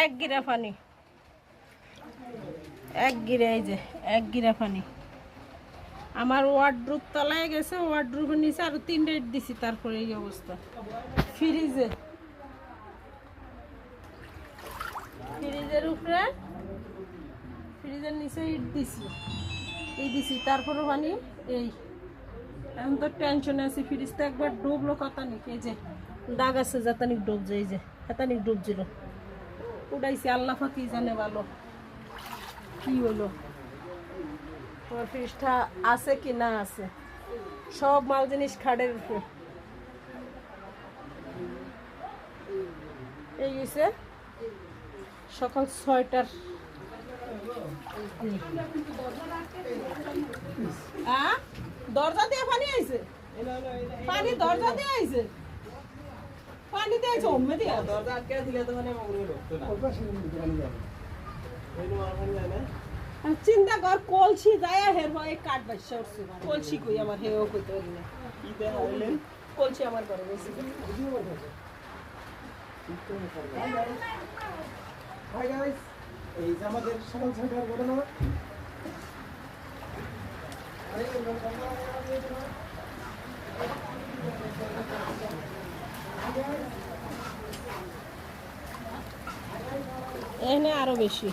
এক গিরা পানি, এক গিরা, এই যে এক গিরা পানি। আমার ওয়ার্ডরোব তলায় গেছে, ওয়ার্ডরোবের নিচে আরো 3 রেট দিছি, তারপরে এই অবস্থা। ফ্রিজে, ফ্রিজের উপরে, ফ্রিজের নিচে ইট দিছি, এই দিছি, তারপরে পানি। এই এখন তো টেনশনে আছি, ফ্রিজটা একবার ডুবলো কতানিক, এই যে দাগ আছে যাতানিক ডুবছে, এই যে হাতানিক ডুবছিল, উঠাইছি, আল্লাহ ফাঁকি জানে ভালো কি হলো। তোমার ফ্রিজটা আছে কি না আছে, সব মাল জিনিস খাড়ের উপরে। এই গেছে সকাল 6টার। দরজা দিয়ে পানি আইছে, পানি দরজা দিয়ে আইছে, পানি দিয়ে আইছে অম্মে দিয়ে। দরজা আটকে দিলে তো মানে মগরে ঢুকতো না। চিন্তা কর, কলসি যায় হের হয় কাঠ বাইসা উঠছে, কলসি কই আমার হেও কইতে পারি না। কি দেখাইলেন? কলসি আমার ঘরে বসে। হাই গাইস, এই যে আমাদের সকাল 6টার ঘটনা। এখানে আরো বেশি।